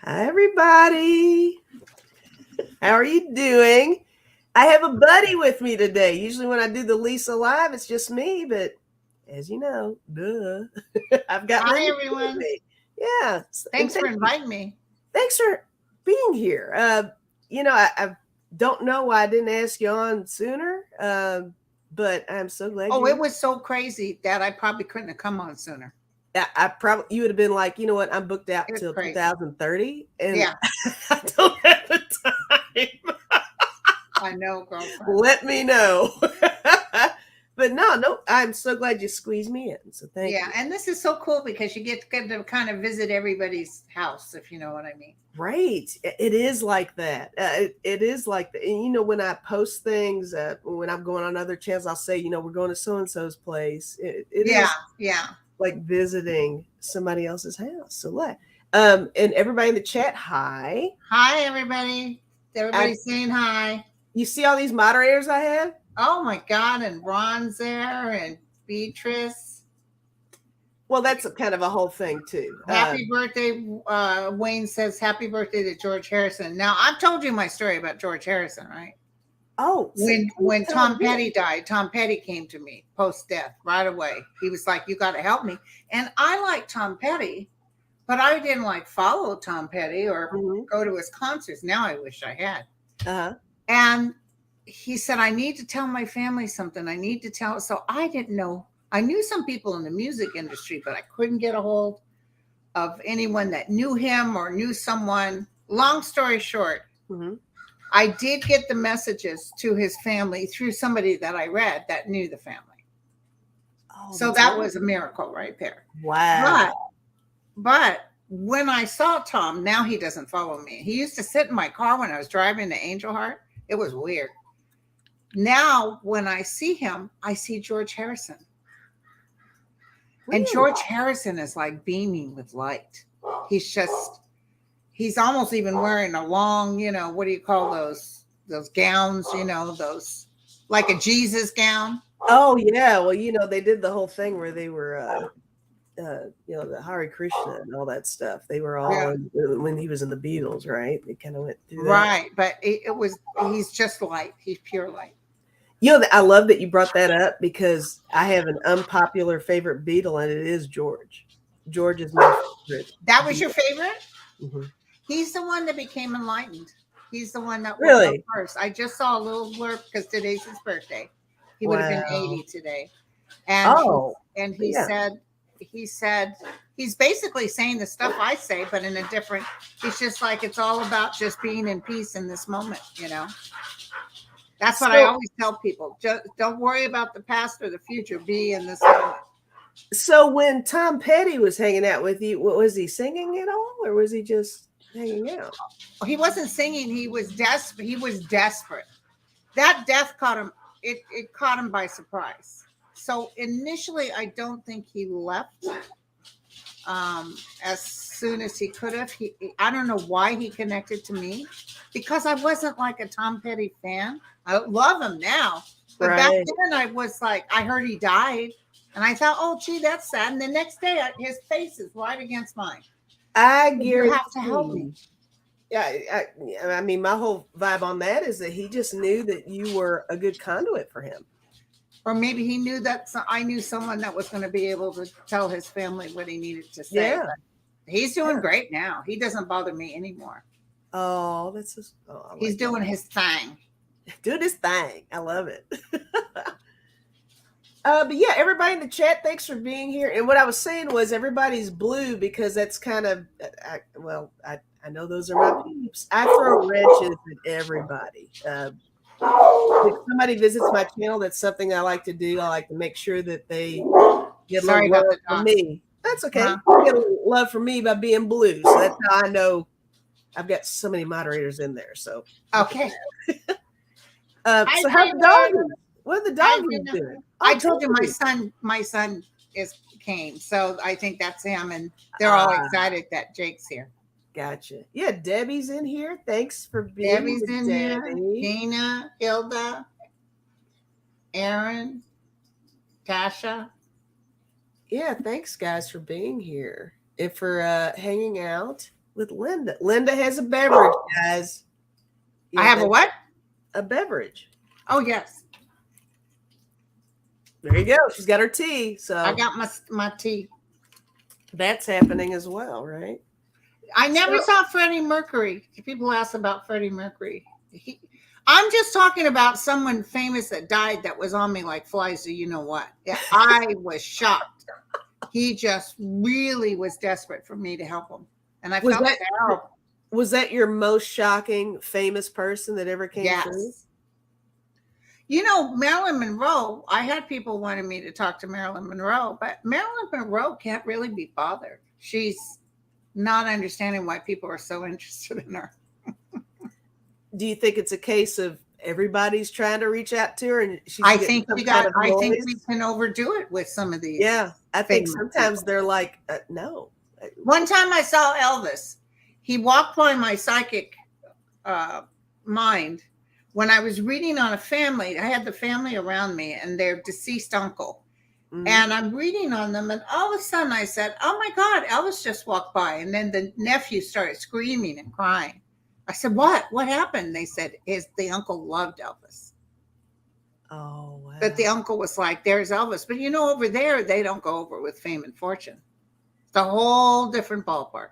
Hi, everybody. How are you doing? I have a buddy with me today. Usually, when I do the Lisa Live, it's just me, but as you know, duh, I've got Hi, Linda with everyone. me. Yeah, and Thanks for inviting me. thanks for being here. I don't know why I didn't ask you on sooner, but I'm so glad Oh, you're it here. was so crazy that I probably couldn't have come on sooner. I probably you would have been like, you know what, I'm booked out It was till crazy. 2030, and Yeah, I don't have the time. I know, girlfriend. Let me know. But no, I'm so glad you squeezed me in. So thank Yeah, you. and this is so cool because you get to kind of visit everybody's house, if you know what I mean. Right. It is like that. It is like that. And when I post things, when I'm going on other channels, I'll say, we're going to so and so's place. It Yeah, is yeah. like visiting somebody else's house. So what? And everybody in the chat, hi. Hi, everybody. I Everybody's saying hi. You see all these moderators I have? Oh my God! And Ron's there, and Beatrice. Well, that's kind of a whole thing too. Happy birthday, Wayne says happy birthday to George Harrison. Now, I've told you my story about George Harrison, right? Oh, so please When tell Tom me again. Petty died, Tom Petty came to me post death right away. He was like, "You got to help me." And I like Tom Petty, but I didn't like follow Tom Petty or Mhm. go to his concerts. Now I wish I had. Uh-huh. And he said, "I need to tell my family something. I need to tell." So I didn't know. I knew some people in the music industry, but I couldn't get a hold of anyone that knew him or knew someone. Long story short, Mhm. I did get the messages to his family through somebody that I read that knew the family. Oh, So that's that awesome. was a miracle right there. Wow. But but when I saw Tom, now he doesn't follow me. He used to sit in my car when I was driving to Angel Heart. It was weird. Now when I see him, I see George Harrison. And Really? George Harrison is like beaming with light. He's just he's almost even wearing a long, what do you call those gowns, those like a Jesus gown. Oh, yeah. Well, they did the whole thing where they were, the Hare Krishna and all that stuff. They were all Yeah. when he was in the Beatles, right? They kind of went through that. Right. But it was he's just light. He's pure light. I love that you brought that up because I have an unpopular favorite Beatle, and it is George. George is my favorite That was your Beatle. favorite? Mhm. He's the one that became enlightened. He's the one that woke up Really? first. I just saw a little blurb because today's his birthday. He would have been Wow. 80 today. And Oh, he yeah. said he's basically saying the stuff I say, but in a different. He's just like it's all about just being in peace in this moment. That's what I So, always tell people. Just don't worry about the past or the future. Be in this moment. so when Tom Petty was hanging out with you, was he singing at all, or was he just hanging out? He wasn't singing. He was desperate. He was desperate. That death caught him. It caught him by surprise. So initially, I don't think he left as soon as he could have. I don't know why he connected to me, because I wasn't like a Tom Petty fan. I love him now, but back Right. then I was like, I heard he died, and I thought, oh, gee, that's sad. And the next day, his face is right against mine. I You have to help me. guarantee. Yeah, I mean, my whole vibe on that is that he just knew that you were a good conduit for him. Or maybe he knew that I knew someone that was going to be able to tell his family what he needed to say. Yeah. But he's doing Yeah. great now. He doesn't bother me anymore. Oh, that's just, oh, I He's like that. doing his thing. Do this thing. I love it. But yeah, everybody in the chat, thanks for being here. And what I was saying was everybody's blue because that's kind of, I know those are my peeps. I throw wrenches at everybody. If somebody visits my channel, that's something I like to do. I like to make sure that they get a Sorry little about love the from dogs. me. That's okay. Uh-huh. You get a little love from me by being blue. So that's how I know I've got so many moderators in there. So Okay. Hi, so how's the David. doggies? What are the Hi, doggies Rena. doing? I Oh, told you my Debbie. son. My son is came, so I think that's him, and they're all Ah, excited that Jake's here. gotcha. Yeah, Debbie's in here. Thanks for being Debbie's here, in here. Debbie. Dina, Hilda, Aaron, Tasha. Yeah, thanks guys for being here and for hanging out. with Linda. Linda has a beverage, guys. I Yeah, have a what? a beverage. Oh yes, There you go. She's got her tea. I So got my tea. that's happening as well, right? I never So saw Freddie Mercury. People ask about Freddie Mercury. I'm just talking about someone famous that died that was on me like flies. So you know what? Yeah, I was shocked. He just really was desperate for me to help him, and I was felt that terrible. was that your most shocking famous person that ever came through? Yes. You know, Marilyn Monroe, I had people wanting me to talk to Marilyn Monroe, but Marilyn Monroe can't really be bothered. She's not understanding why people are so interested in her. Do you think it's a case of everybody's trying to reach out to her and she's getting some kind of I think we noise? can overdo it with some of these Yeah, I think famous sometimes people. they're like, no. One time I saw Elvis. He walked by my psychic uh, mind when I was reading on a family. I had the family around me and their deceased uncle. Mhm. And I'm reading on them, and all of a sudden I said, "Oh my God, Elvis just walked by." And then the nephew started screaming and crying. I said, "What? What happened?" They said, the uncle loved Elvis. Oh, But the wow. uncle was like, "There's Elvis." But you know, over there, they don't go over with fame and fortune. It's a whole different ballpark.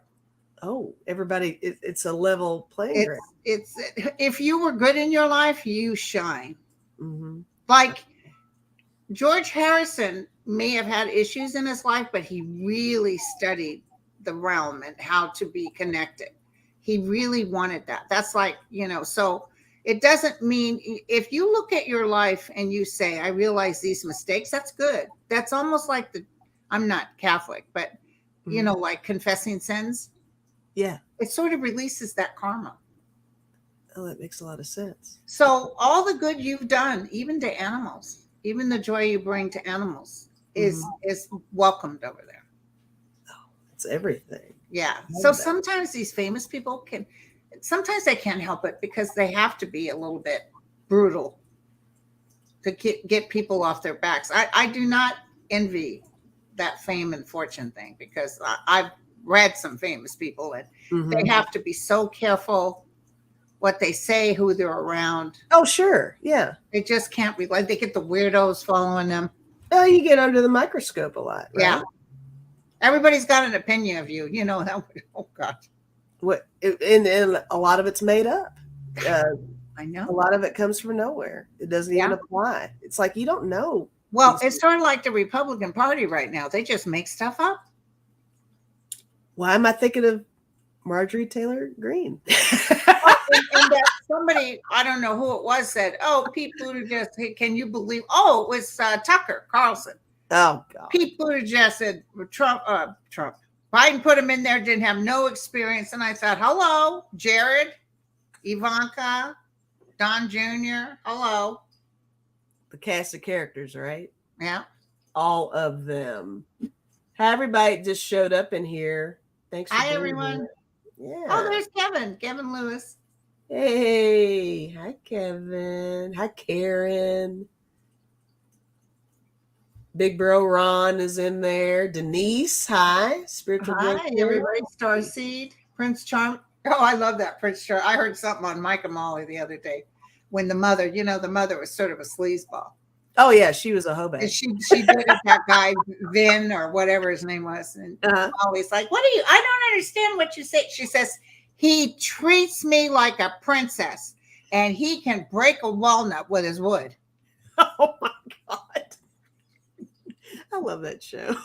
Oh, everybody, it's a level playing ground. It's if you were good in your life, you shine. Hmm. Like George Harrison may have had issues in his life, but he really studied the realm and how to be connected. He really wanted that. That's like, so it doesn't mean if you look at your life and you say, I realize these mistakes, that's good. That's almost like I'm not Catholic, but, Hmm. like confessing sins, Yeah. it sort of releases that karma. Oh, that makes a lot of sense. So all the good you've done, even to animals, even the joy you bring to animals is Hmm. is welcomed over there. It's everything. Yeah. So Love that. sometimes these famous people sometimes they can't help it because they have to be a little bit brutal to get people off their backs. I do not envy that fame and fortune thing because I've read some famous people and they Hmm. have to be so careful what they say, who they're around. Oh, sure. Yeah. They just can't be like they get the weirdos following them. Oh, you get under the microscope a lot, Yeah. right? Everybody's got an opinion of you. You know that. Oh God. And a lot of it's made up. Uh, I a know. lot of it comes from nowhere. It doesn't even Yeah. apply. It's like you don't know Well, these it's people. sort of like the Republican Party right now. They just make stuff up. Why am I thinking of Marjorie Taylor Greene? Oh, and that somebody, I don't know who it was, said, "Oh, Pete Buttigieg, hey, can you believe?" Oh, it was Tucker Carlson. Oh God. Pete Buttigieg said Trump. Biden put him in there, didn't have no experience. And I thought, hello, Jared, Ivanka, Don Jr., hello. The cast of characters, right? Yeah. All of them. Hi, everybody just showed up in here. Thanks for Hi, being everyone. here. Oh, Yeah. there's Kevin Lewis. Hey. Hi, Kevin. Hi, Karen. Big bro Ron is in there. Denise, hi. Spiritual Hi, Junkie. everybody. Starseed, Prince Charm. Oh, I love that Prince Charm. I heard something on Mike and Molly the other day when the mother was sort of a sleazeball. Oh yeah, she was a And hobo. she dated that guy Vin or whatever his name was, and Uh-huh. Molly's like, "What are you? I don't understand what you say." She says, "He treats me like a princess, and he can break a walnut with his wood." Oh my God. I love that show.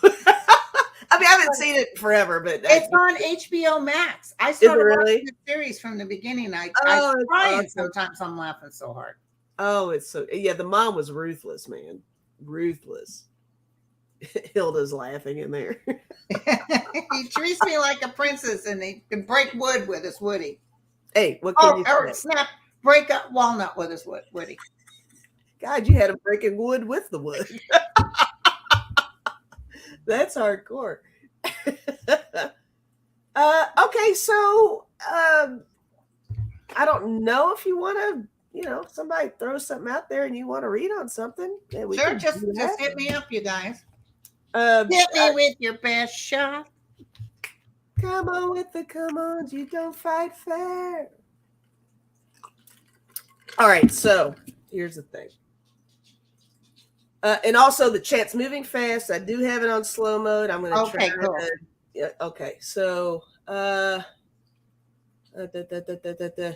I mean, I haven't seen it forever, but It's on HBO Max. I is it started watching really? the series from the beginning. I Oh, it's crying awesome. sometimes. I'm laughing so hard. Oh, it's so yeah. The mom was ruthless, man. Ruthless. Hilda's laughing in there. He treats me like a princess, and he can break wood with his woody. Hey, what can Oh, you or say? snap, break a walnut with his woody. God, you had him breaking wood with the wood. That's hardcore. Okay, so I don't know if you want to, somebody throw something out there and you want to read on something. Yeah, we Sure, can just do hit me up, you guys. that. Hit me with your best shot. Come on with the come ons, you don't fight fair. All right, so here's the thing. And also the chat's moving fast. I do have it on slow mode. I'm going to try Okay, cool. to. Yeah, okay, so da, da, da, da, da, da.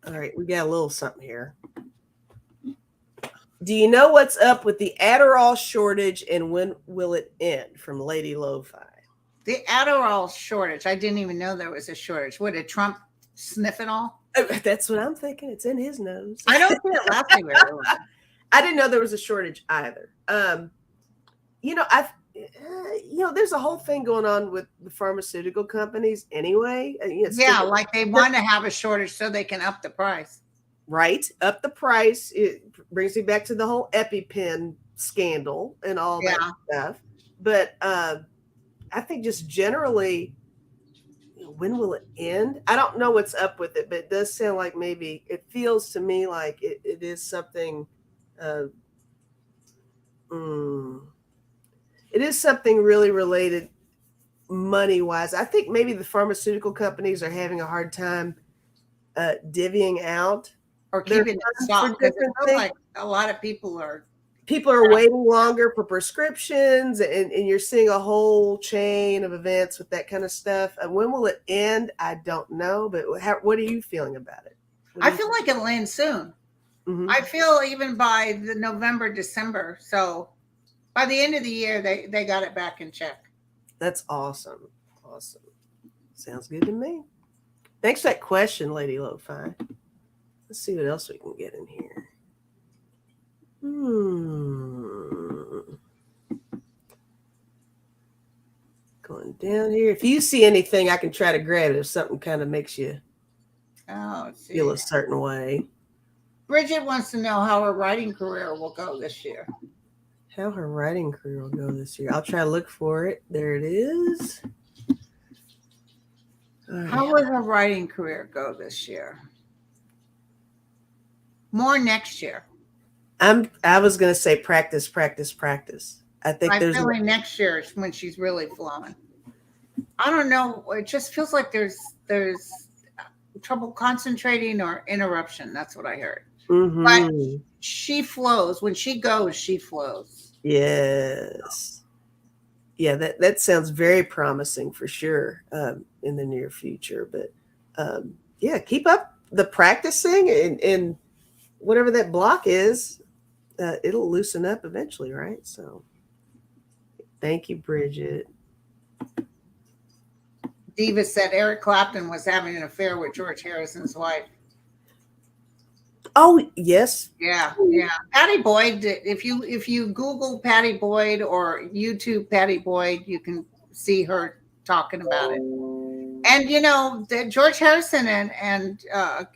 All right, we got a little something here. Do you know what's up with the Adderall shortage and when will it end? From Lady Lo-Fi. The Adderall shortage. I didn't even know there was a shortage. What, did Trump sniff it all? That's what I'm thinking. It's in his nose. I don't see it lasting very long. I didn't know there was a shortage either. There's a whole thing going on with the pharmaceutical companies anyway. Yeah, like they want to have a shortage so they can up the price. Right, up the price. It brings me back to the whole EpiPen scandal and all that stuff. But I think just generally, when will it end? I don't know what's up with it, but it does sound like maybe it feels to me like it is something. It is something really related money wise. I think maybe the pharmaceutical companies are having a hard time divvying out or keeping it stock, because it feels like a lot of people are waiting longer for prescriptions, and you're seeing a whole chain of events with that kind of stuff. When will it end? I don't know, but what are you feeling about it? I feel like it'll end soon. Mm-hmm. I feel even by the November, December. So by the end of the year, they got it back in check. That's awesome. Awesome. Sounds good to me. Thanks for that question, Lady Lo-Fi. Let's see what else we can get in here. Going down here. If you see anything, I can try to grab it if something kind of makes you feel a certain way. Bridget wants to know how her writing career will go this year. How her writing career will go this year. I'll try to look for it. There it is. Right. How will her writing career go this year? More next year. I was going to say practice, practice, practice. I think I'm feeling next year is when she's really flowing. I don't know. It just feels like there's trouble concentrating or interruption. That's what I heard. Mm-hmm. But she flows. When she goes, she flows. Yes. Yeah, that sounds very promising for sure in the near future. But yeah, keep up the practicing, and whatever that block is, it'll loosen up eventually, right? So thank you, Bridget. Diva said Eric Clapton was having an affair with George Harrison's wife. Oh, yes. Yeah. Patty Boyd, if you Google Patty Boyd or YouTube Patty Boyd, you can see her talking about it. And George Harrison and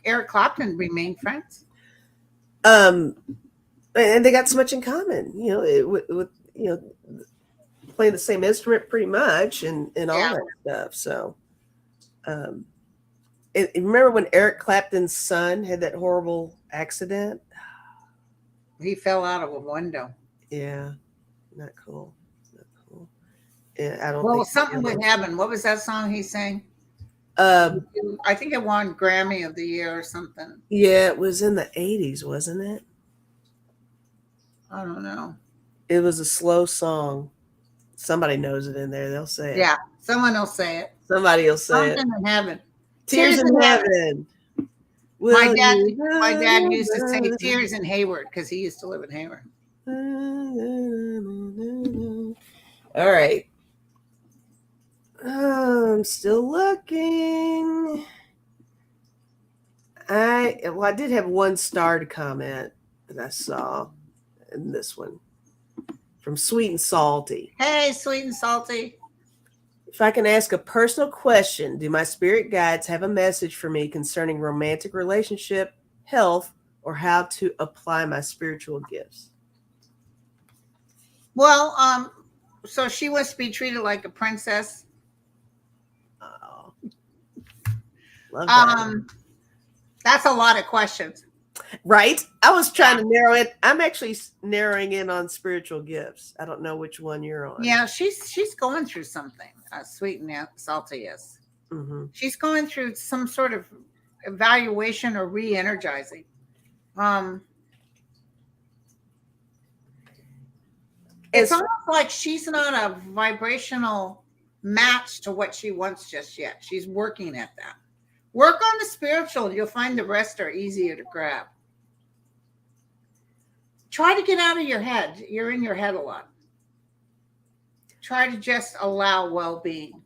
Eric Clapton remain friends. And they got so much in common, with playing the same instrument pretty much and all that stuff. So and remember when Eric Clapton's son had that horrible accident? He fell out of a window. Yeah, not cool. Yeah, I don't. Well, something would happen. What was that song he sang? I think it won Grammy of the Year or something. Yeah, it was in the 80s, wasn't it? I don't know. It was a slow song. Somebody knows it in there. They'll say it. Yeah, someone will say it. Somebody will say Something in heaven. Tears in heaven. My dad used to say Tears in Hayward because he used to live in Hayward. All right. I'm still looking. I did have one starred comment that I saw in this one from Sweet and Salty. Hey, Sweet and Salty. If I can ask a personal question, do my spirit guides have a message for me concerning romantic relationship, health, or how to apply my spiritual gifts? Well, so she wants to be treated like a princess. Oh, love that. That's a lot of questions. Right? I was trying to narrow it. I'm actually narrowing in on spiritual gifts. I don't know which one you're on. Yeah, she's going through something. Sweet and Salty is. Mm-hmm. She's going through some sort of evaluation or re-energizing. Um, it's As almost like she's not a vibrational match to what she wants just yet. She's working at that. Work on the spiritual. You'll find the rest are easier to grab. Try to get out of your head. You're in your head a lot. Try to just allow well-being.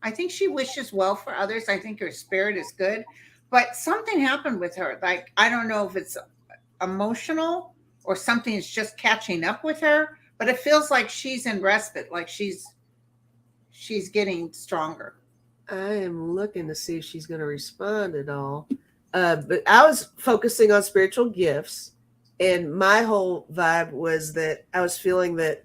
I think she wishes well for others. I think her spirit is good, but something happened with her. Like, I don't know if it's emotional or something is just catching up with her, but it feels like she's in respite, like she's getting stronger. I am looking to see if she's going to respond at all. But I was focusing on spiritual gifts, and my whole vibe was that I was feeling that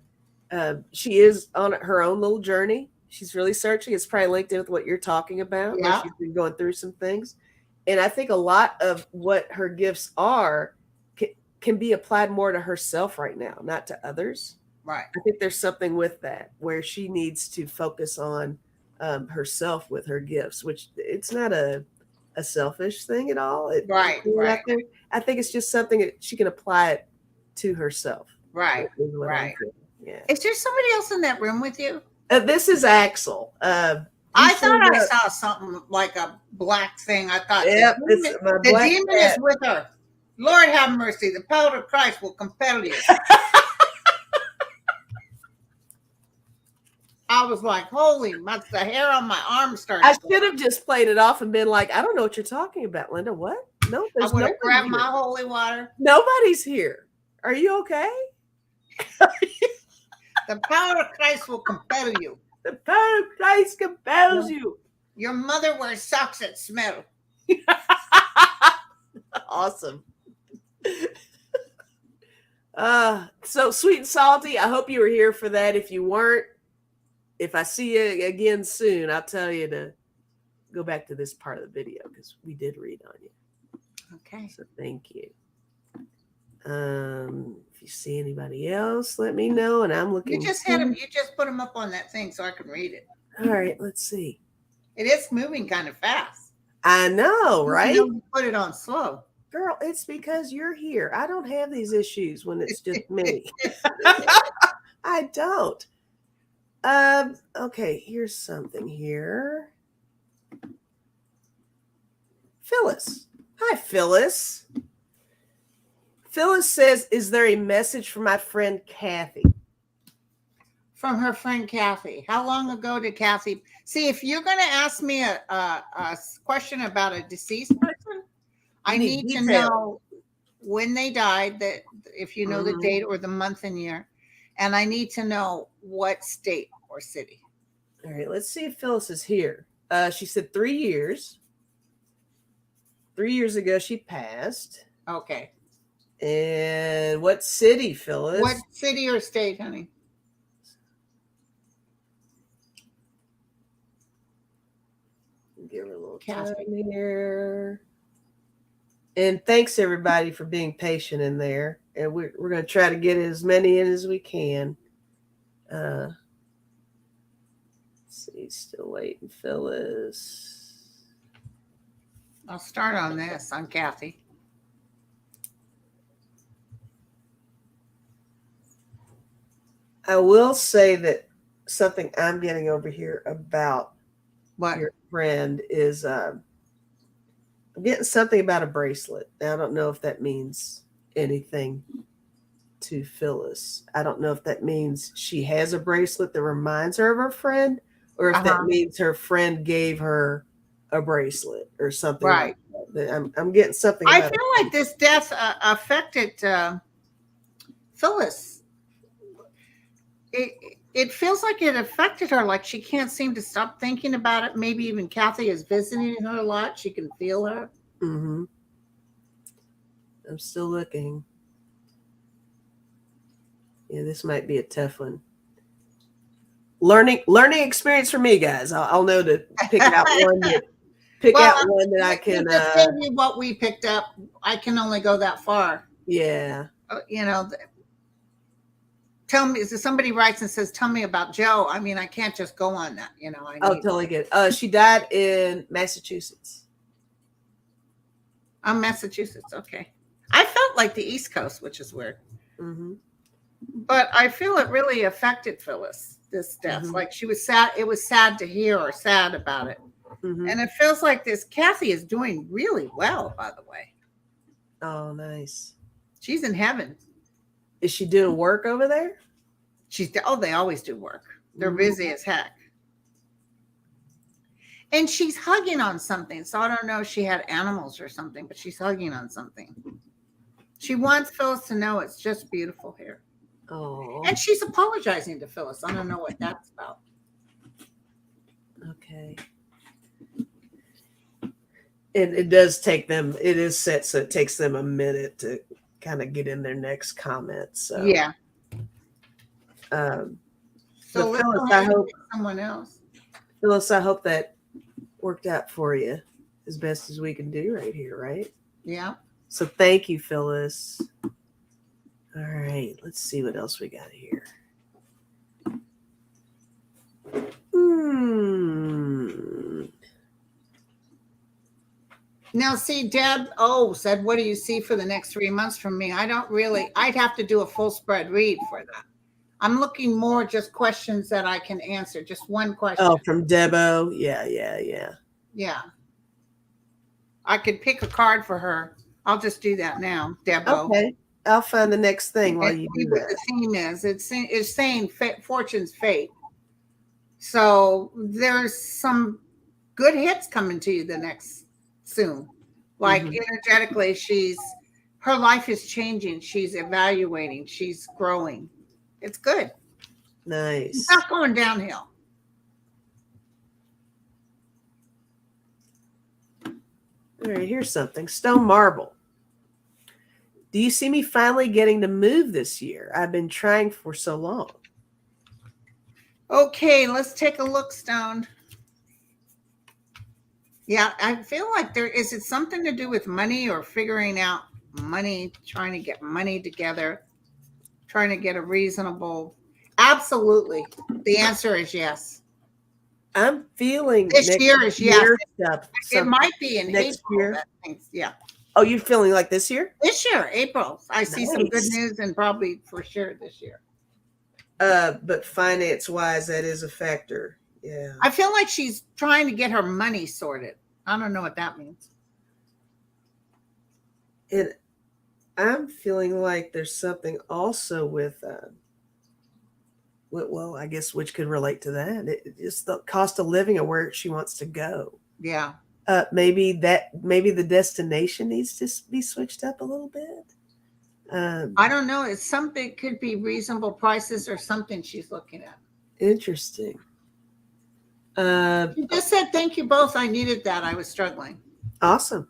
she is on her own little journey. She's really searching. It's probably linked in with what you're talking about, where Yeah, she's been going through some things. And I think a lot of what her gifts are can be applied more to herself right now, not to others. right, I think there's something with that where she needs to focus on herself with her gifts, which it's not a selfish thing at all. right, right, I think it's just something that she can apply it to herself. right, Is what I'm right. feeling. Yeah. Is there somebody else in that room with you? This is Axel. He I thought showed I up. saw something like a black thing. I thought Yep, it's my the black demon is cat. with her. Lord have mercy. The power of Christ will compel you. I was like, holy, the hair on my arm started. I should have just played it off and been like, I don't know what you're talking about, Linda. What? No, I there's would nobody have grabbed here. my holy water. Nobody's here. Are you okay? The power of Christ will compel you. The power of Christ compels you. Your mother wears socks that smell. Awesome. So Sweet and Salty, I hope you were here for that. If you weren't, if I see you again soon, I'll tell you to go back to this part of the video because we did read on you. Okay. So thank you. If you see anybody else, let me know. And I'm looking. You just had them. You just put them up on that thing so I can read it. All right, let's see. It is moving kind of fast. I know, right? You put it on slow. Girl, it's because you're here. I don't have these issues when it's just me. I don't. Okay, here's something here. Phyllis. Hi, Phyllis. Phyllis says, is there a message for my friend Kathy? From her friend Kathy. How long ago did Kathy? See, if you're going to ask me a question about a deceased person, I need to know when they died, that if you know the date or the month and year, and I need to know what state or city. All right, let's see if Phyllis is here. She said 3 years. 3 years ago, she passed. Okay. And what city, Phyllis? What city or state, honey? Give her a little time here. And thanks everybody for being patient in there. And we're going to try to get as many in as we can. Let's see, still waiting, Phyllis. I'll start on this. I'm Kathy. I will say that something I'm getting over here about what your friend is I'm getting something about a bracelet. Now, I don't know if that means anything to Phyllis. I don't know if that means she has a bracelet that reminds her of her friend, or if that means her friend gave her a bracelet or something. Right. Like that. I'm getting something. I feel like this death affected Phyllis. It feels like it affected her. Like she can't seem to stop thinking about it. Maybe even Kathy is visiting her a lot. She can feel her. Mm-hmm. I'm still looking. Yeah, this might be a tough one. Learning experience for me, guys. I'll know to pick out one that I can. Just tell you what we picked up. I can only go that far. Yeah. You know, tell me, somebody writes and says, tell me about Joe. I mean, I can't just go on that, I Oh, need, totally good. She died in Massachusetts. I'm Massachusetts. Okay. I felt like the East Coast, which is weird, Mm-hmm. but I feel it really affected Phyllis, this death. Mm-hmm. Like she was sad. It was sad to hear or sad about it. Mm-hmm. And it feels like this Kathy is doing really well, by the way. Oh, nice. She's in heaven. Is she doing work over there? They always do work. They're Mm-hmm. busy as heck. And she's hugging on something. So I don't know if she had animals or something, but she's hugging on something. She wants Phyllis to know it's just beautiful here. Oh. And she's apologizing to Phyllis. I don't know what that's about. Okay. It does take them, it is set so it takes them a minute to kind of get in their next comment. So Yeah. but So let's Phyllis, go I ahead and hope pick someone else. Phyllis, I hope that worked out for you as best as we can do right here, right? Yeah. So thank you, Phyllis. All right, let's see what else we got here. Now, see, Deb said, what do you see for the next 3 months from me? I'd have to do a full spread read for that. I'm looking more just questions that I can answer. Just one question. Oh, from Debo. Yeah. Yeah. I could pick a card for her. I'll just do that now, Debo. Okay. I'll find the next thing while you see do what that. the theme is. It's saying fortune's fate. So there's some good hits coming to you the next soon. Like energetically, her life is changing. She's evaluating. She's growing. It's good. Nice. It's not going downhill. All right, here's something. Stone Marble. Do you see me finally getting to move this year? I've been trying for so long. Okay, let's take a look, Stone. Yeah, I feel like is it something to do with money or figuring out money, trying to get money together, trying to get a reasonable. Absolutely. The answer is yes. I'm feeling this year is yes. It might be in next April. year. Yeah. Oh, you're feeling like this year? This year, April. I see some good news and probably for sure this year. But finance-wise, that is a factor. Yeah. I feel like she's trying to get her money sorted. I don't know what that means. And I'm feeling like there's something also with, well, I guess which could relate to that. It's the cost of living and where she wants to go. Yeah. Maybe the destination needs to be switched up a little bit. I don't know. It's something, could be reasonable prices or something she's looking at. Interesting. She just said, thank you both. I needed that. I was struggling. Awesome.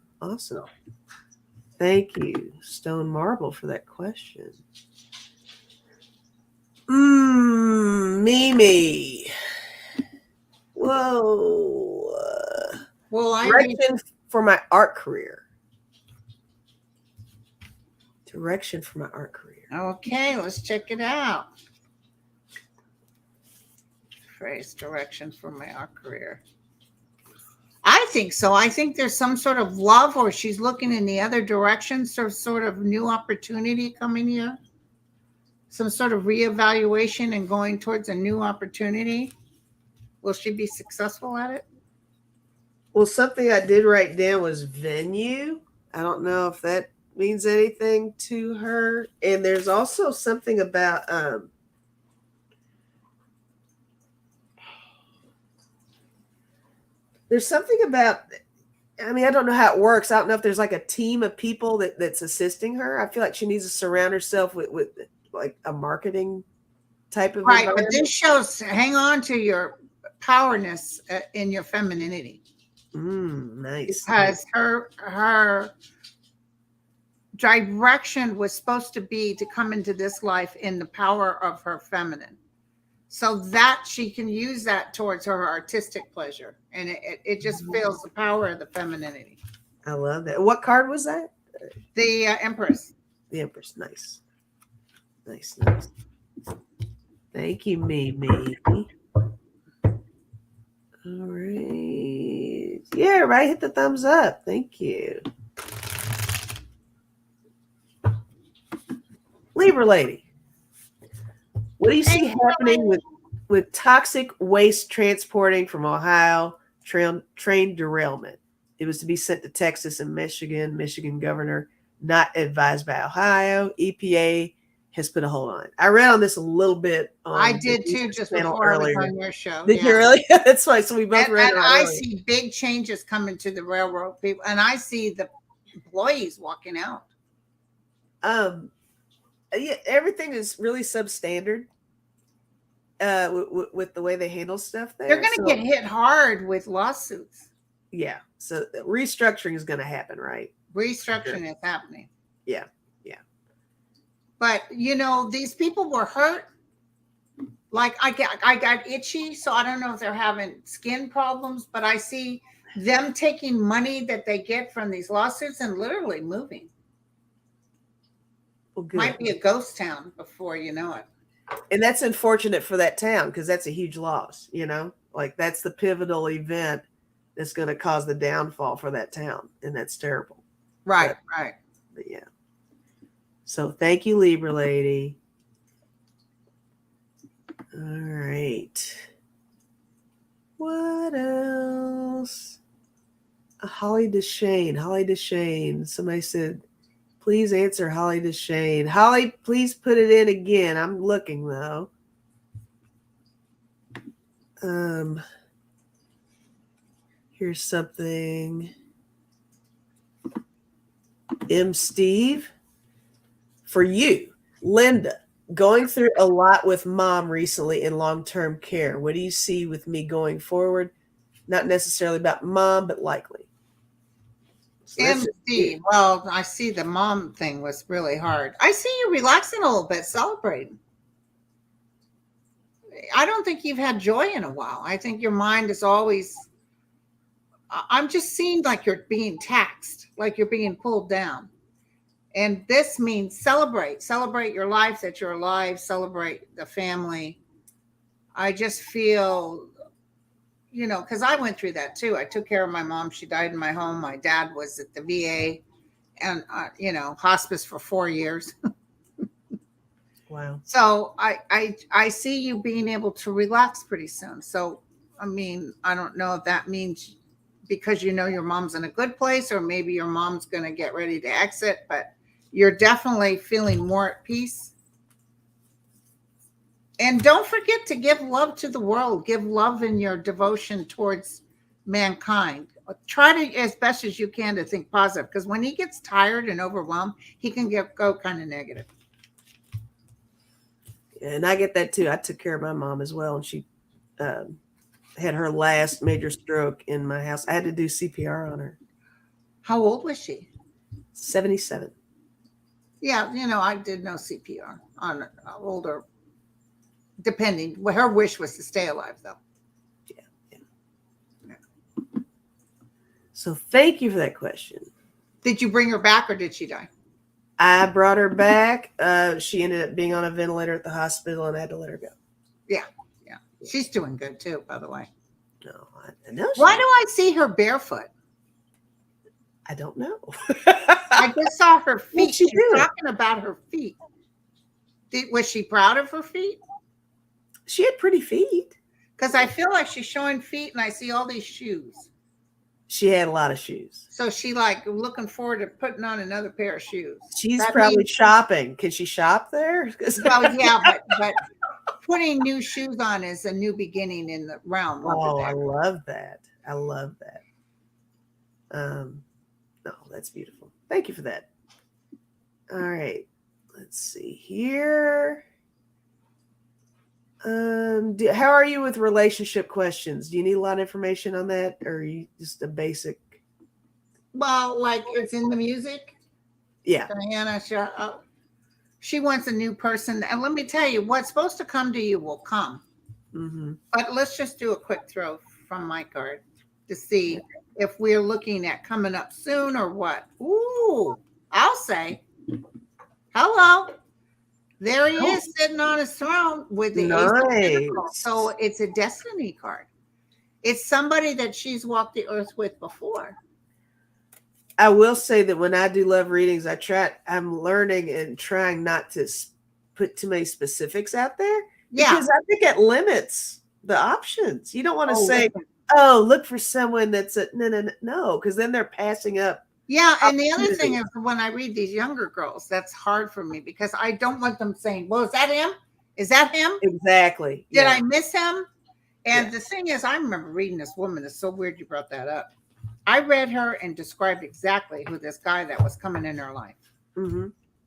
Thank you, Stone Marble, for that question. Mimi. Whoa. Direction for my art career. Okay, let's check it out. Phrase direction for my art career. I think so. I think there's some sort of love, or she's looking in the other direction, sort of new opportunity coming here. Some sort of reevaluation and going towards a new opportunity. Will she be successful at it? Well, something I did write down was venue. I don't know if that means anything to her. And there's also something about there's something about, I mean, I don't know how it works. I don't know if there's like a team of people that's assisting her. I feel like she needs to surround herself with like a marketing type of right. But this shows, hang on to your powerness in your femininity. Nice. Because her direction was supposed to be to come into this life in the power of her feminine, so that she can use that towards her artistic pleasure, and it just feels the power of the femininity. I love that. What card was that? The Empress. The Empress. Nice. Thank you, Mimi. All right. Yeah, right. Hit the thumbs up. Thank you. Libra lady, what do you Thank see happening with toxic waste transporting from Ohio train derailment? It was to be sent to Texas and Michigan. Michigan governor not advised by Ohio. EPA has put a hold on it. I read on this a little bit I on the did too, Research just Panel before I was earlier. on your show. Did you Yeah. really? That's why. So we both read And it I earlier. see big changes coming to the railroad people, and I see the employees walking out. Um, yeah, everything is really substandard with the way they handle stuff They're there. going to get So hit hard with lawsuits. yeah, so restructuring is going to happen, right? Sure. Restructuring is happening. Yeah, yeah. But these people were hurt. Like I got itchy, so I don't know if they're having skin problems, but I see them taking money that they get from these lawsuits and literally moving. Well, good. Might be a ghost town before you know it. And that's unfortunate for that town because that's a huge loss. Like that's the pivotal event that's going to cause the downfall for that town, and that's terrible. Right, right. But yeah. So thank you, Libra lady. All right. What else? Holly Deshane. Holly Deshane. Somebody said, please answer Holly Deshane. Holly, please put it in again. I'm looking though. Here's something. Steve. For you, Linda, going through a lot with mom recently in long-term care. What do you see with me going forward? Not necessarily about mom, but likely. So MC, well, I see the mom thing was really hard. I see you relaxing a little bit, celebrating. I don't think you've had joy in a while. I think your mind is always, I'm just seeing like you're being taxed, like you're being pulled down. And this means celebrate your life, that you're alive, celebrate the family. I just feel, because I went through that too. I took care of my mom. She died in my home. My dad was at the VA and, hospice for 4 years. Wow. So I see you being able to relax pretty soon. So, I mean, I don't know if that means because your mom's in a good place, or maybe your mom's going to get ready to exit, but you're definitely feeling more at peace. And don't forget to give love to the world. Give love in your devotion towards mankind. Try to, as best as you can, to think positive, because when he gets tired and overwhelmed, he can go kind of negative. And I get that too. I took care of my mom as well, and she had her last major stroke in my house. I had to do CPR on her. How old was she? 77. Yeah, I did know CPR on older, depending. Well, her wish was to stay alive, though. Yeah. So thank you for that question. Did you bring her back, or did she die? I brought her back. She ended up being on a ventilator at the hospital, and I had to let her go. Yeah. She's doing good too, by the way. No, I know. Why do I see her barefoot? I don't know. I just saw her feet. What'd she do? Talking about her feet. Was she proud of her feet? She had pretty feet. Because I feel like she's showing feet, and I see all these shoes. She had a lot of shoes. So she looking forward to putting on another pair of shoes. She's probably shopping. Can she shop there? Well, yeah, but putting new shoes on is a new beginning in the realm. Oh, I love that. No, that's beautiful. Thank you for that. All right. Let's see here. How are you with relationship questions? Do you need a lot of information on that, or are you just a basic? Well, like it's in the music. Yeah. Diana, shut up. She wants a new person. And let me tell you, what's supposed to come to you will come. Mm-hmm. But let's just do a quick throw from my card to see if we're looking at coming up soon or what. Ooh, I'll say hello. There he Oh, is sitting on his throne with the Ace of Pentacles. So nice. it's a destiny card. It's somebody that she's walked the earth with before. I will say that when I do love readings, I'm learning and trying not to put too many specifics out there Yeah. because I think it limits the options. You don't want to Oh, say, listen. oh, look for someone that's a no, because then they're passing up Yeah, and the other thing opportunity. is when I read these younger girls, that's hard for me because I don't want them saying, "Well, is that him? Is that him? Exactly. Did Yeah. I miss him?" Yeah. And the thing is, I remember reading this woman. It's so weird you brought that up. I read her and described exactly who this guy that was coming in her life. Hmm.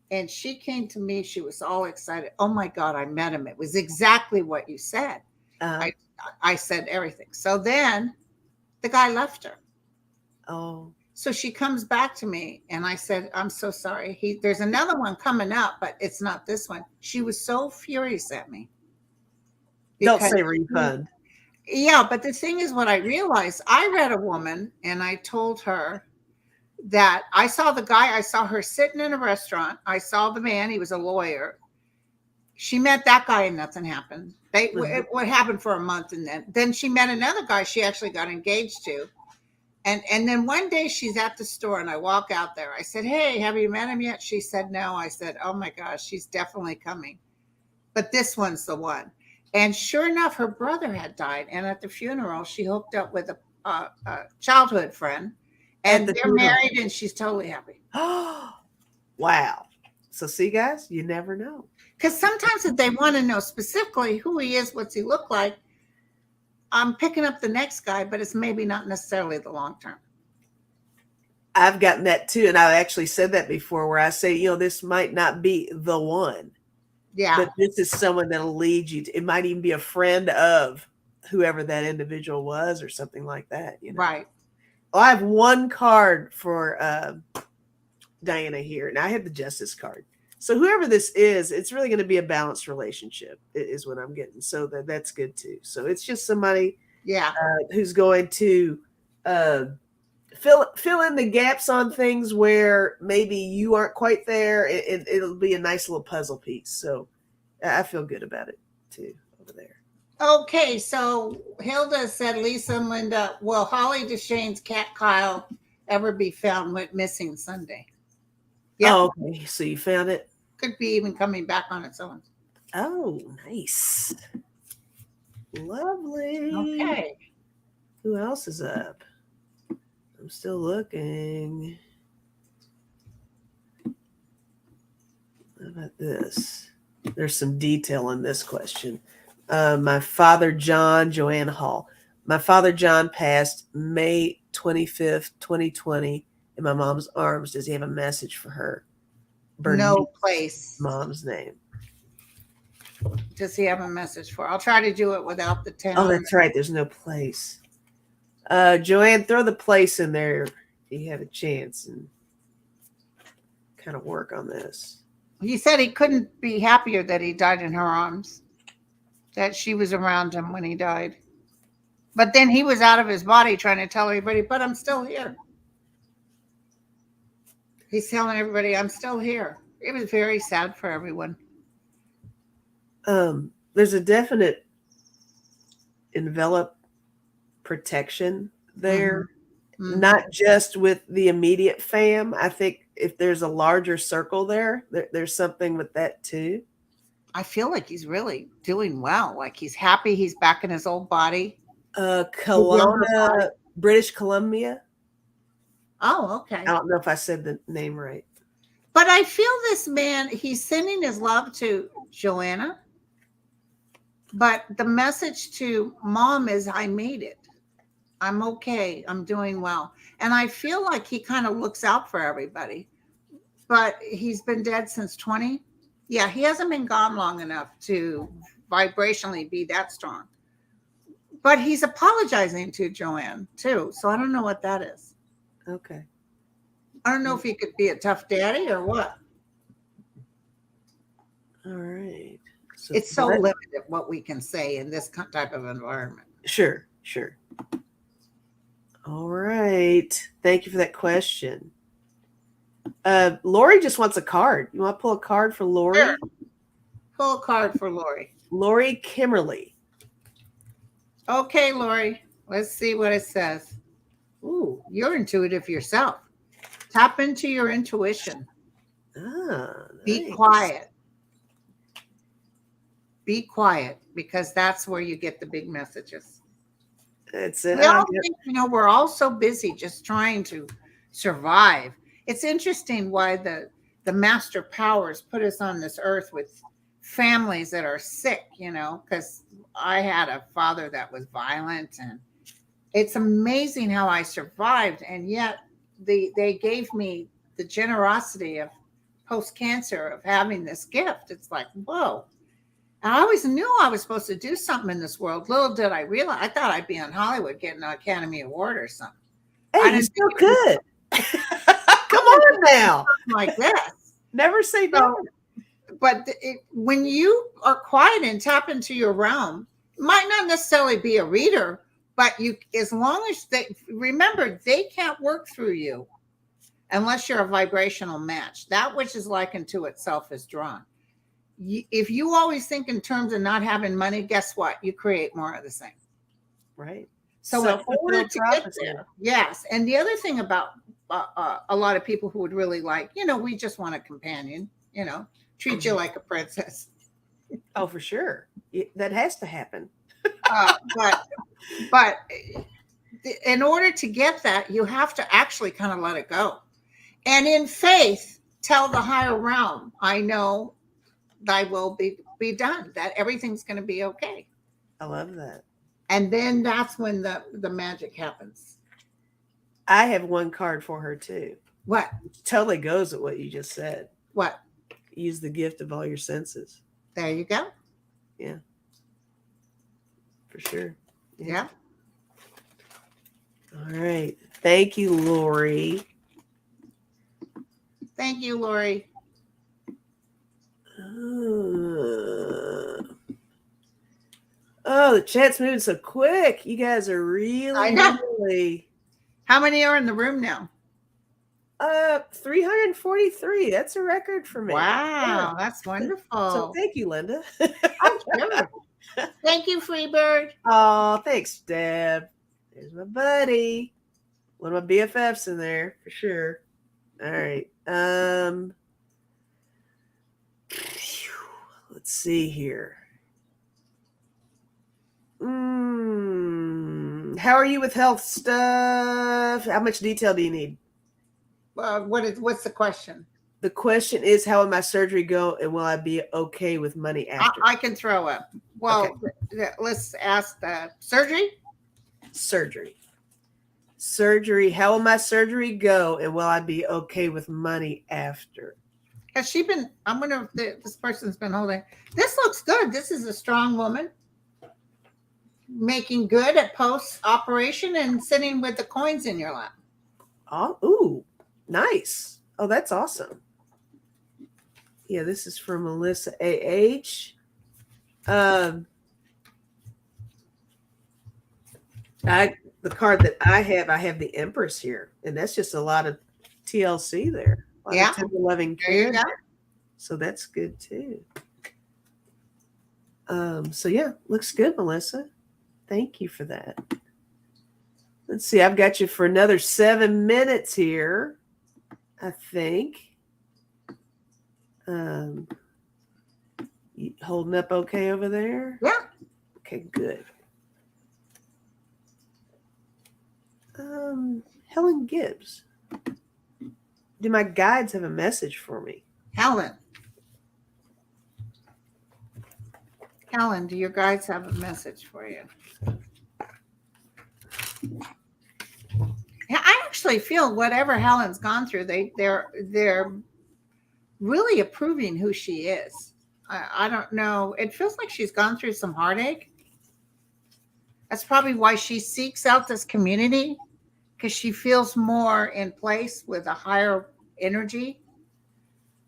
And she came to me. She was all excited. Oh my God, I met him. It was exactly what you said. Uh, I I said everything. So then the guy left her. oh, So she comes back to me and I said, I'm so sorry. There's another one coming up, but it's not this one. She was so furious at me don't because say refund. yeah, but the thing is what I realized, I read a woman and I told her that I saw the guy, I saw her sitting in a restaurant. I saw the man, he was a lawyer. She met that guy and nothing happened. Mhm. It what happened for a month and then she met another guy she actually got engaged to. And then one day she's at the store and I walk out there. I said, "Hey, have you met him yet?" She said, "No." I said, "Oh my gosh, she's definitely coming. But this one's the one." And sure enough, her brother had died. And at the funeral, she hooked up with a childhood friend At and the they're funeral. married and she's totally happy. Oh, wow. So see, guys, you never know. Because sometimes if they want to know specifically who he is, what's he look like, I'm picking up the next guy, but it's maybe not necessarily the long term. I've gotten that too, and I've actually said that before, where I say, this might not be the one, Yeah, but this is someone that'll lead you to. It might even be a friend of whoever that individual was, or something like that. right. Well, I have one card for Diana here, and I have the Justice card. So whoever this is, it's really going to be a balanced relationship, is what I'm getting. So that's good too. So it's just somebody Yeah. who's going to uh, fill in the gaps on things where maybe you aren't quite there. It'll be a nice little puzzle piece. So I feel good about it too over there. Okay, so Hilda said, Lisa and Linda, will Holly Deshane's cat Kyle ever be found went missing Sunday? Yep, Oh, okay. So you found it. could be even coming back on its own. Oh, nice, lovely. Okay. Who else is up? I'm still looking. How about this? There's some detail in this question. My father, John, Joanne Hall. My father, John, passed May 25th, 2020, in my mom's arms. Does he have a message for her? No Bernice, place. mom's name. Does he have a message for? I'll try to do it without the Oh, town. that's right. There's no place. Joanne, throw the place in there if you have a chance and kind of work on this. He said he couldn't be happier that he died in her arms, that she was around him when he died. But then he was out of his body trying to tell everybody, but I'm still here. He's telling everybody, I'm still here. It was very sad for everyone. There's a definite envelop protection Mm-hmm. there, Mm-hmm. not just with the immediate fam. I think if there's a larger circle there's something with that too. I feel like he's really doing well. Like he's happy he's back in his old body. His younger body. Kelowna, British Columbia. Oh, I okay. don't know if I said the name right. But I feel this man, he's sending his love to Joanna, but the message to mom is, I made it. I'm okay. I'm doing well. And I feel like he kind of looks out for everybody, but he's been dead since 20. Yeah, he hasn't been gone long enough to vibrationally be that strong. But he's apologizing to Joanne too. So I don't know what that is. Okay. I don't know if he could be a tough daddy or what. All right. So It's so limited what we can say in this type of environment. sure, sure. All right. Thank you for that question. Lori just wants a card. You want to pull a card for Sure. Lori? Pull a card for Lori. Lori Kimmerly. Okay, Lori. Let's see what it says. Ooh, you're intuitive yourself. Tap into your intuition. Ah, Be nice. quiet. Be quiet because that's where you get the big messages. That's it. We all think, we're all so busy just trying to survive. It's interesting why the master powers put us on this earth with families that are sick, because I had a father that was violent, and it's amazing how I survived. And yet they gave me the generosity of post cancer of having this gift. It's like, whoa. And I always knew I was supposed to do something in this world. Little did I realize, I thought I'd be on Hollywood getting an Academy Award or something. Hey, I you didn't still think it was could. Come on now. like this. Never say never. But when you are quiet and tap into your realm, it might not necessarily be a reader, but as long as remember, they can't work through you unless you're a vibrational match. That which is likened to itself is drawn. If you always think in terms of not having money, guess what? You create more of the same. Right. So in order to get there, yes. And the other thing about a lot of people who would really like, we just want a companion, treat you like a princess. Oh, for sure. That has to happen. But in order to get that, you have to actually kind of let it go. And in faith, tell the higher realm, I know thy will be done, that everything's going to be okay. I love that. And then that's when the magic happens. I have one card for her too. What? Totally goes with what you just said. What? Use the gift of all your senses. There you go. Yeah. For sure. Yeah. All right. Thank you, Lori. Thank you, Lori. Oh, the chat's moving so quick. You guys are really. How many are in the room now? 343. That's a record for me. Wow, that's wonderful. So thank you, Linda. Sure. Thank you, Freebird. Oh, thanks, Deb. There's my buddy. One of my BFFs in there for sure. All right. Let's see here. How are you with health stuff? How much detail do you need? What's the question? The question is, how will my surgery go, and will I be okay with money after? I can throw up. Well, okay. Let's ask the surgery. Surgery. How will my surgery go, and will I be okay with money after? Has she been? I'm wondering if this person's been holding. This looks good. This is a strong woman, making good at post operation and sitting with the coins in your lap. Oh, ooh, nice. Oh, that's awesome. Yeah, this is from Melissa AH. The card that I have the Empress here, and that's just a lot of TLC there. Yeah, loving care. So that's good too. So yeah, looks good, Melissa. Thank you for that. Let's see, I've got you for another 7 minutes here, I think. You holding up okay over there? Yeah. Okay, good. Helen Gibbs. Do my guides have a message for me? Helen, do your guides have a message for you? I actually feel whatever Helen's gone through, they're really approving who she is. I don't know. It feels like she's gone through some heartache. That's probably why she seeks out this community, because she feels more in place with a higher energy.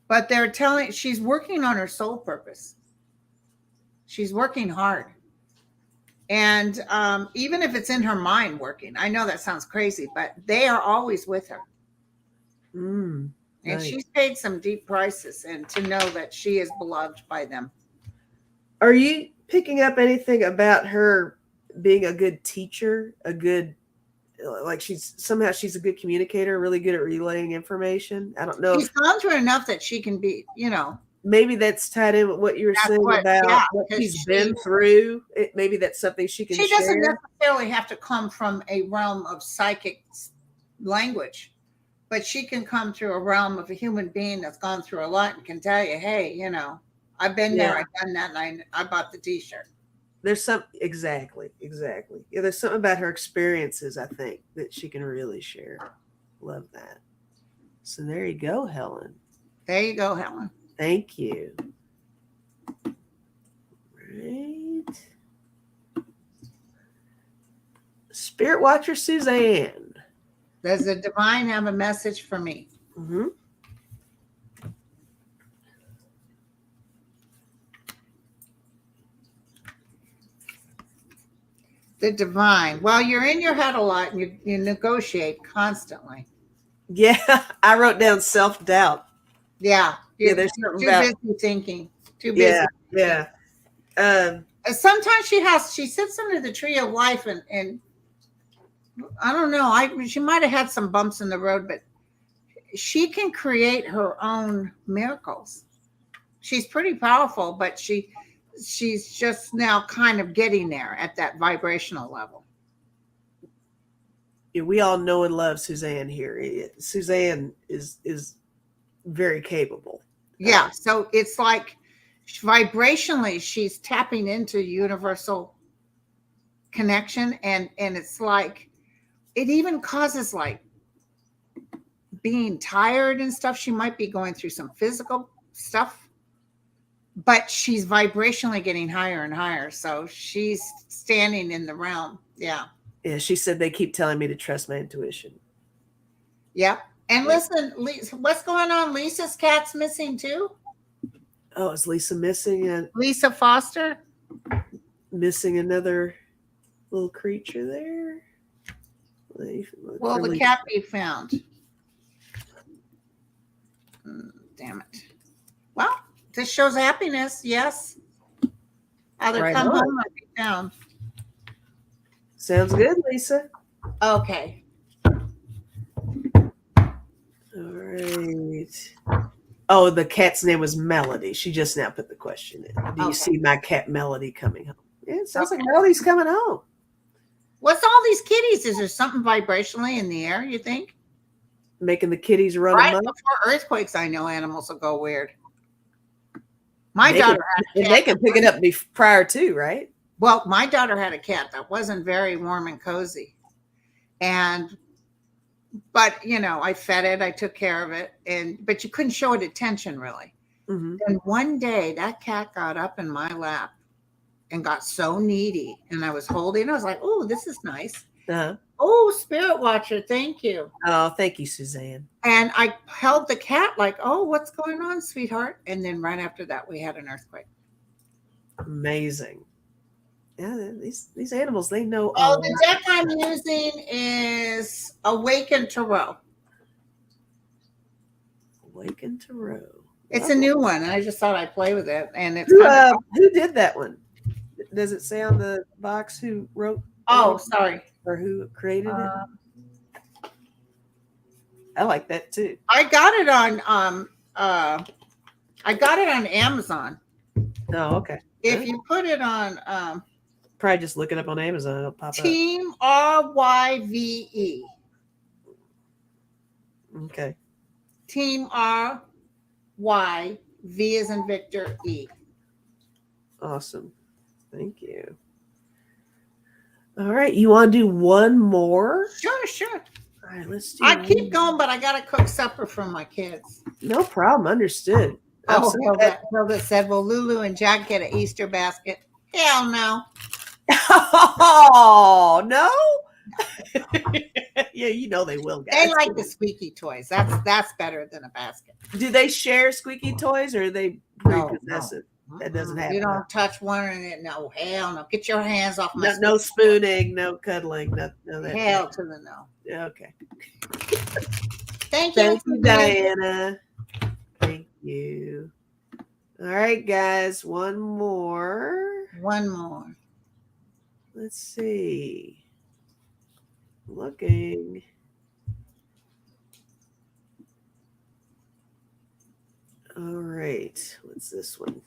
But they're telling she's working on her soul purpose. She's working hard. And even if it's in her mind working, I know that sounds crazy, but they are always with her. And nice. She's paid some deep prices, and to know that she is beloved by them. Are you picking up anything about her being a good teacher, a good like she's a good communicator, really good at relaying information? I don't know She's if gone through enough that she can be, you know, maybe that's tied in with what you were that's saying what, yeah, about what because she's been through. Maybe that's something she can she doesn't share. necessarily have to come from a realm of psychic language, but she can come through a realm of a human being that's gone through a lot and can tell you, hey, you know, I've been there, Yeah. I've done that, and I bought the T-shirt. There's some exactly. Yeah, there's something about her experiences, I think, that she can really share. Love that. So there you go, Helen. There you go, Helen. Thank you. Right. Spirit Watcher Suzanne. Does the divine have a message for me? Mm-hmm. The divine. Well, you're in your head a lot and you negotiate constantly. Yeah, I wrote down self doubt. Yeah. Yeah, You're there's something too about busy thinking. Too busy. yeah, yeah. Um, Sometimes she sits under the tree of life and I don't know. She might have had some bumps in the road, but she can create her own miracles. She's pretty powerful, but she's just now kind of getting there at that vibrational level. yeah, we all know and love Suzanne here. Suzanne is very capable. Yeah, so it's like vibrationally she's tapping into universal connection, and it's like it even causes like being tired and stuff. She might be going through some physical stuff, but she's vibrationally getting higher and higher, so she's standing in the realm. Yeah. Yeah, she said they keep telling me to trust my intuition. Yep. And listen, Lisa, what's going on? Lisa's cat's missing too. Oh, is Lisa missing Lisa Foster. missing another little creature there? Will the cat be found? Damn it. Well, this shows happiness. Yes. Either Right come on. home or be found. Sounds good, Lisa. Okay. All right. Oh, the cat's name was Melody. She just now put the question in. Do you see my cat Melody coming home? Yeah, it sounds like Melody's coming home. What's all these kitties? Is there something vibrationally in the air, you think? Making the kitties run Right amok. before earthquakes, I know animals will go weird. My daughter had a cat. They can pick it up prior to, right? Well, my daughter had a cat that wasn't very warm and cozy. But you know, I fed it, I took care of it, but you couldn't show it attention really. Mm-hmm. And one day that cat got up in my lap and got so needy, and I was holding, I was like, oh, this is nice. Uh-huh. Oh, Spirit Watcher, thank you. Oh, thank you, Suzanne. And I held the cat like, oh, what's going on, sweetheart? And then right after that, we had an earthquake. Amazing. Yeah, these animals, they know. Oh, the deck I'm using is Awaken Tarot. Awaken Tarot. It's a new one. I just thought I'd play with it. And it's who did that one? Does it say on the box who wrote? Oh, sorry. Or who created it? I like that too. I got it on Amazon. Oh, okay. If you put it on probably just look it up on Amazon, it'll pop Team RYVE. Okay. Team RY, V as in Victor, E. Awesome. Thank you. All right. You want to do one more? Sure. All right, let's do I keep going, but I got to cook supper for my kids. No problem. Understood. Oh, Hilda said, will Lulu and Jack get an Easter basket? Hell no. Oh, no? Yeah, you know they will. Guys. They like the squeaky toys. That's better than a basket. Do they share squeaky toys, or are they pretty possessive? No. That doesn't happen. You don't touch one and it. No, hell no. Get your hands off my. No spooning, no cuddling, no that. Hell to the no. Yeah, okay. Thank you, Diana. Thank you. All right, guys, one more. One more. Let's see. Looking. All right. What's this one?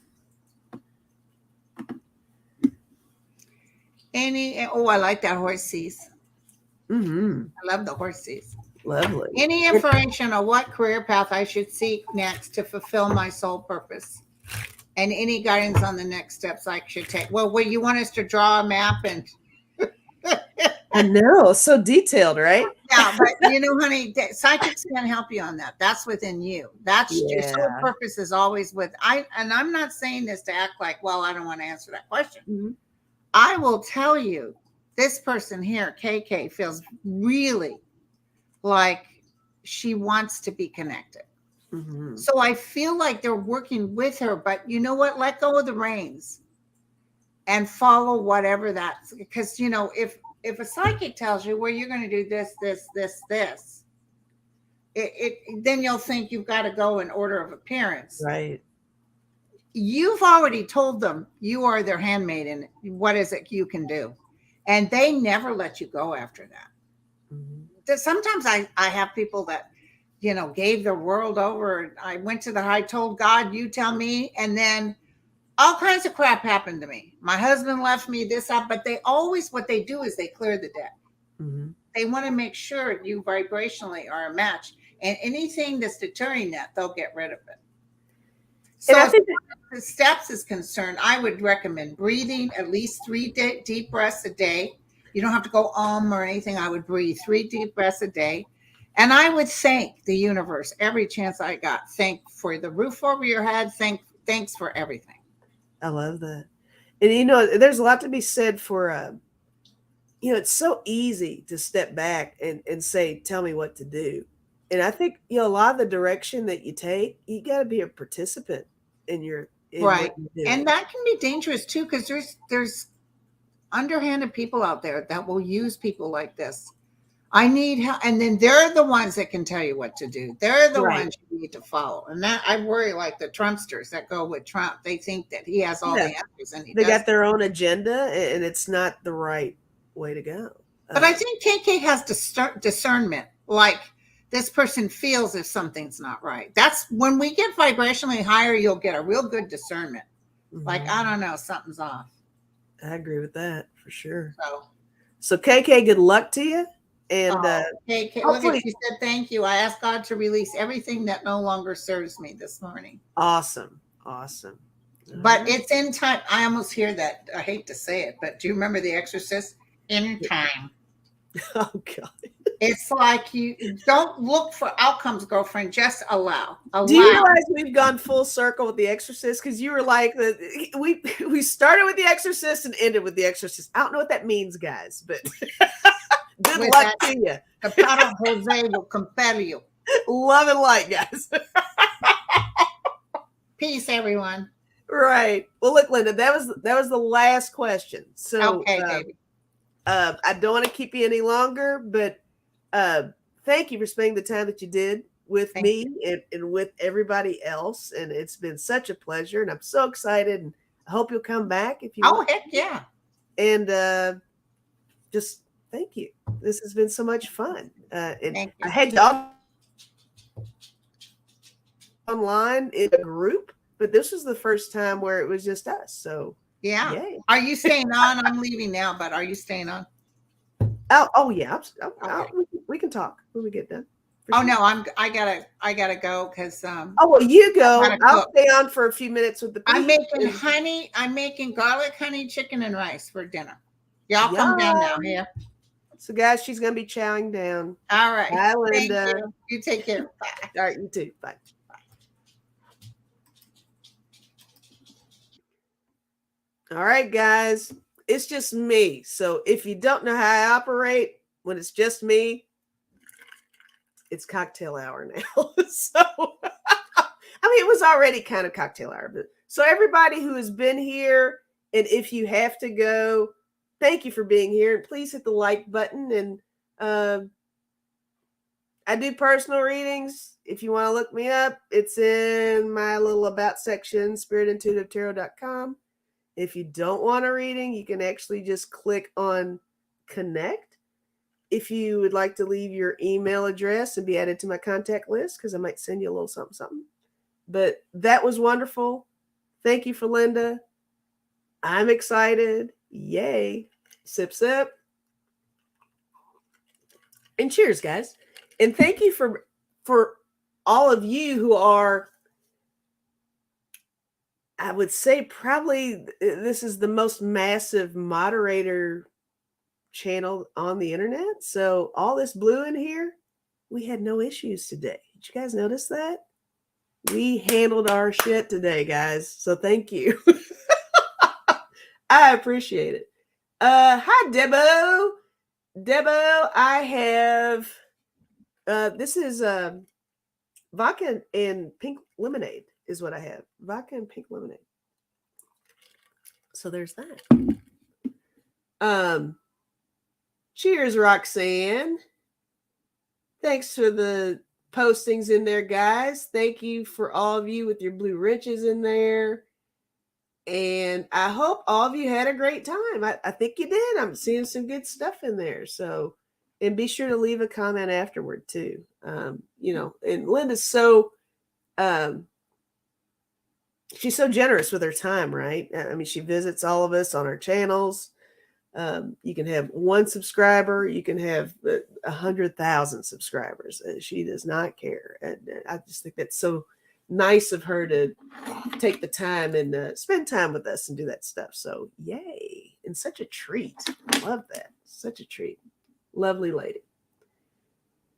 Oh, I like that horses. Mm-hmm. I love the horses. Lovely. Any information on what career path I should seek next to fulfill my sole purpose? And any guidance on the next steps I should take? Well, where you want us to draw a map and I know. So detailed, right? yeah, but you know, honey, psychics can't help you on that. That's within you. That's your sole Yeah. purpose is always with I. And I'm not saying this to act like, well, I don't want to answer that question. Mm-hmm. I will tell you, this person here, KK, feels really like she wants to be connected. Mm-hmm. So I feel like they're working with her, but you know what? Let go of the reins and follow whatever that's because you know if a psychic tells you well you're going to do this, then you'll think you've got to go in order of appearance. Right. You've already told them you are their handmaiden. What is it you can do? And they never let you go after that. Mm-hmm. Sometimes I have people that you know gave their world over. I went to I told God, you tell me, and then all kinds of crap happened to me. My husband left me this up, but they always what they do is they clear the deck. Mm-hmm. They want to make sure you vibrationally are a match, and anything that's deterring that, they'll get rid of it. And So, I as think the steps is concerned, I would recommend breathing at least three deep breaths a day. You don't have to go or anything. I would breathe 3 deep breaths a day. And I would thank the universe every chance I got. Thank for the roof over your head. Thanks for everything. I love that. And there's a lot to be said for it's so easy to step back and say, tell me what to do. And I think, a lot of the direction that you take, you gotta be a participant in what Right. you're And doing. that can be dangerous too, because there's underhanded people out there that will use people like this. I need help. And then they're the ones that can tell you what to do. They're the Right. ones you need to follow. And that I worry like the Trumpsters that go with Trump. They think that he has all Yeah. the answers and he They got doesn't. their own agenda and it's not the right way to go. But I think KK has to start discernment. Like this person feels if something's not right. That's when we get vibrationally higher, you'll get a real good discernment. Like, I Mhm. don't know, something's off. I agree with that for sure. So So KK, good luck to you. And oh, KK, look at hopefully she said thank you. I asked God to release everything that no longer serves me this morning. awesome. Awesome. All But right. it's in time. I almost hear that. I hate to say it, but do you remember The Exorcist? In time. Oh God. It's like you don't look for outcomes, girlfriend. Just allow. Do you Allow. realize we've gone full circle with The Exorcist? Because you were like we started with The Exorcist and ended with The Exorcist. I don't know what that means, guys, but good With luck that, to you. the power of Jose will compel you. Love and light, guys. Peace, everyone. Right. Well, look, Linda, that was the last question. So Okay, baby. I don't want to keep you any longer, but uh, thank you for spending the time that you did with Thank me you. and with everybody else. And it's been such a pleasure. And I'm so excited. And I hope you'll come back if you Oh, want. heck yeah. And just thank you. This has been so much fun. And Thank I you. had y'all online in a group, but this was the first time where it was just us. So, Yeah. yay. Are you staying on? I'm leaving now, but are you staying on? Oh yeah. Okay. We can talk when we get done. For Oh sure. no, I gotta go because Oh, well, you I go. gotta I'll cook. stay on for a few minutes with the I'm people. making honey. I'm making garlic honey chicken and rice for dinner. Y'all come down now Yum. here. So, guys, she's going to be chowing down. All right. Bye, Thank Linda. you. You take care. Bye. All right, you too. Bye. All right, guys. It's just me. So, if you don't know how I operate when it's just me, it's cocktail hour now. So, I mean, it was already kind of cocktail hour. But so, everybody who has been here, and if you have to go, thank you for being here. And please hit the like button. And I do personal readings. If you want to look me up, it's in my little about section, spiritintuitivetarot.com. If you don't want a reading, you can actually just click on connect. If you would like to leave your email address and be added to my contact list, because I might send you a little something, something. But that was wonderful. Thank you, for Linda. I'm excited. Yay. Sip, sip. And cheers, guys. And thank you for all of you who are, I would say probably this is the most massive moderator channel on the internet. So all this blue in here, we had no issues today. Did you guys notice that? We handled our shit today, guys. So thank you. I appreciate it. Hi, Debo. Debo, I have this is vodka and pink lemonade is what I have. Vodka and pink lemonade. So there's that. Cheers, Roxanne. Thanks for the postings in there, guys. Thank you for all of you with your blue wrenches in there. And I hope all of you had a great time. I think you did. I'm seeing some good stuff in there. So, and be sure to leave a comment afterward too. And Linda's so, she's so generous with her time, right? I mean, she visits all of us on our channels. You can have one subscriber, you can have 100,000 subscribers. She does not care. And I just think that's so nice of her to take the time and spend time with us and do that stuff. So yay. And such a treat. I love that. Such a treat. Lovely lady.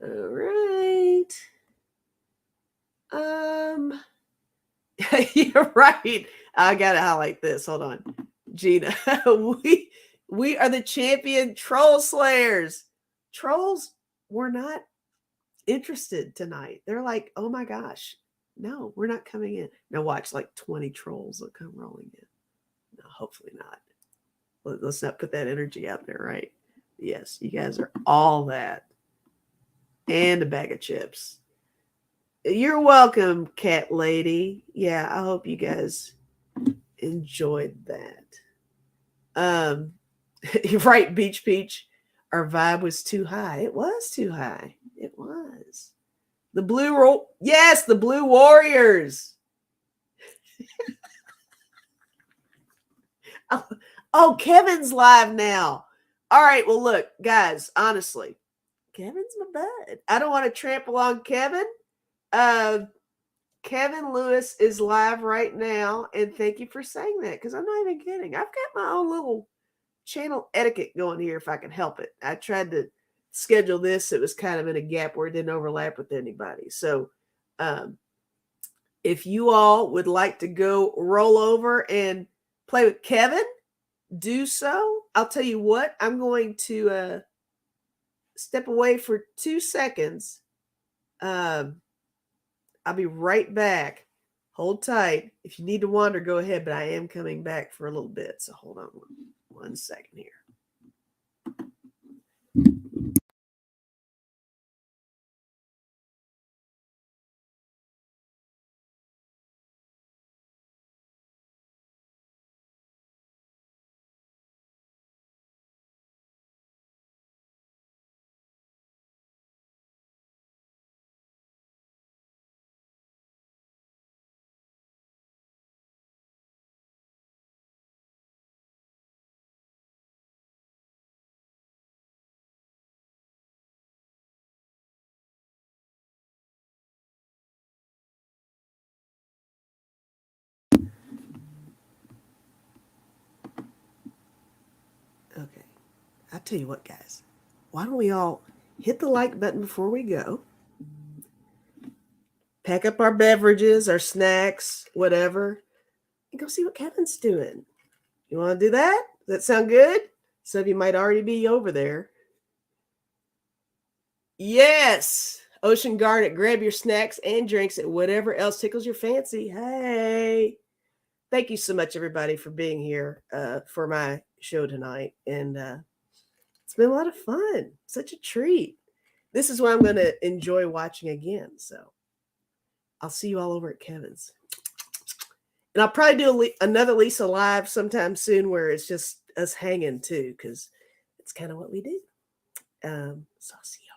All right. You're right. I gotta highlight this. Hold on. Gina. we are the champion troll slayers. Trolls were not interested tonight. They're like, oh my gosh. No, we're not coming in. Now watch, like 20 trolls will come rolling in. No, hopefully not. Let's not put that energy out there, right? Yes, you guys are all that. And a bag of chips. You're welcome, cat lady. Yeah, I hope you guys enjoyed that. You're right, Beach Peach. Our vibe was too high. It was too high. It was. The blue yes, the Blue Warriors. Oh, Kevin's live now. All right, well, look, guys, honestly, Kevin's my bud. I don't want to trample on Kevin. Kevin Lewis is live right now, and thank you for saying that, because I'm not even kidding. I've got my own little channel etiquette going here if I can help it. I tried to schedule this. It was kind of in a gap where it didn't overlap with anybody. So if you all would like to go roll over and play with Kevin, do so. I'll tell you what, I'm going to step away for 2 seconds. I'll be right back. Hold tight. If you need to wander, go ahead, but I am coming back for a little bit. So hold on 1 second here. Okay. I'll tell you what, guys. Why don't we all hit the like button before we go? Pack up our beverages, our snacks, whatever, and go see what Kevin's doing. You want to do that? Does that sound good? Some of you might already be over there. Yes. Ocean Garnet, grab your snacks and drinks and whatever else tickles your fancy. Hey. Thank you so much, everybody, for being here for my show tonight. And it's been a lot of fun. Such a treat. this is what I'm going to enjoy watching again. So I'll see you all over at Kevin's. And I'll probably do another Lisa Live sometime soon where it's just us hanging too, because it's kind of what we do. So I'll see you.